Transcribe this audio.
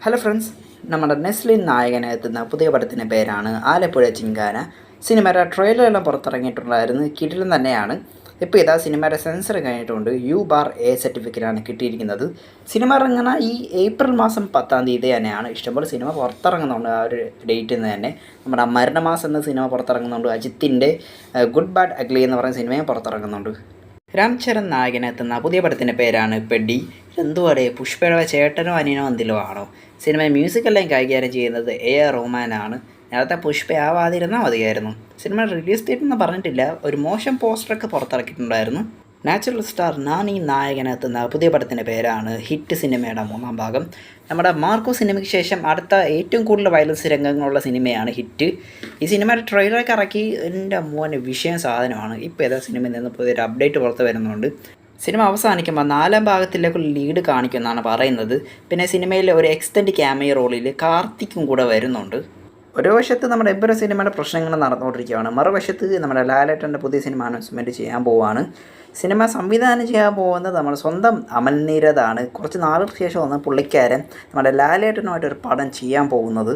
Hello friends, നമ്മുടെ നെസ്ലിൻ നായകനെത്തുന്ന പുതിയ പടത്തിൻ്റെ പേരാണ് ആലപ്പുഴ ചിങ്കാന. സിനിമയുടെ ട്രെയിലറെല്ലാം പുറത്തിറങ്ങിയിട്ടുണ്ടായിരുന്നു. കിടിലൻ തന്നെയാണ്. ഇപ്പോൾ ഇതാ സിനിമയുടെ സെൻസർ കഴിഞ്ഞിട്ടുണ്ട്. U/A സർട്ടിഫിക്കറ്റാണ് കിട്ടിയിരിക്കുന്നത്. സിനിമ ഇറങ്ങുന്ന ഈ ഏപ്രിൽ മാസം 10-ാം തീയതി തന്നെയാണ്. ഇഷ്ടംപോലെ സിനിമ പുറത്തിറങ്ങുന്നുണ്ട് ആ ഒരു ഡേറ്റിൽ നിന്ന് തന്നെ. നമ്മുടെ മരണമാസം എന്ന സിനിമ പുറത്തിറങ്ങുന്നുണ്ട്. അജിത്തിൻ്റെ ഗുഡ് ബാഡ് അഗ്ലി എന്ന് പറയുന്ന സിനിമയും പുറത്തിറങ്ങുന്നുണ്ട്. രാം ചരൺ നായകനെത്തുന്ന പുതിയ പടത്തിൻ്റെ പേരാണ് പെഡി. എന്തുവാടേ, പുഷ്പയുടെ ചേട്ടനോ അനിയനോ എന്തിലോ ആണോ? സിനിമ മ്യൂസിക്കെല്ലാം കൈകാര്യം ചെയ്യുന്നത് A.R. റഹ്മാനാണ്. നേരത്തെ പുഷ്പയാവാതിരുന്നാൽ മതിയായിരുന്നു. സിനിമ റിലീസ് ഡേറ്റ് എന്ന് പറഞ്ഞിട്ടില്ല. ഒരു മോശം പോസ്റ്ററൊക്കെ പുറത്തിറക്കിയിട്ടുണ്ടായിരുന്നു. നാച്ചുറൽ സ്റ്റാർ നാനി നായകനെത്തുന്ന പുതിയ പടത്തിൻ്റെ പേരാണ് ഹിറ്റ് സിനിമയുടെ 3-ാം ഭാഗം. നമ്മുടെ മാർക്കോ സിനിമയ്ക്ക് ശേഷം അടുത്ത ഏറ്റവും കൂടുതൽ വയലൻസ് രംഗങ്ങളുള്ള സിനിമയാണ് ഹിറ്റ്. ഈ സിനിമയുടെ ട്രെയിലറൊക്കെ ഇറക്കി എൻ്റെ മോനെ വിഷയം സാധനമാണ്. ഇപ്പോൾ ഏതാ സിനിമയിൽ നിന്ന് പുതിയൊരു അപ്ഡേറ്റ് പുറത്ത് വരുന്നുണ്ട്. സിനിമ അവസാനിക്കുമ്പോൾ 4-ാം ഭാഗത്തിലേക്കുള്ള ലീഡ് കാണിക്കുമെന്നാണ് പറയുന്നത്. പിന്നെ സിനിമയിൽ ഒരു എക്സ്റ്റൻഡ് ക്യാമിയോ റോളിൽ കാർത്തിക്കും കൂടെ വരുന്നുണ്ട്. ഒരു വശത്ത് നമ്മുടെ എബ്ബര സിനിമയുടെ പ്രശ്നങ്ങൾ നടന്നുകൊണ്ടിരിക്കുകയാണ്. മറുവശത്ത് നമ്മുടെ ലാലേട്ടൻ്റെ പുതിയ സിനിമ അനൗൺസ്മെൻറ്റ് ചെയ്യാൻ പോവുകയാണ്. സിനിമ സംവിധാനം ചെയ്യാൻ പോകുന്നത് നമ്മുടെ സ്വന്തം അമൽ നീരദാണ്. കുറച്ച് നാളുകൾക്ക് ശേഷം വന്ന പുള്ളിക്കാരൻ നമ്മുടെ ലാലേട്ടനുമായിട്ടൊരു പടം ചെയ്യാൻ പോകുന്നത്.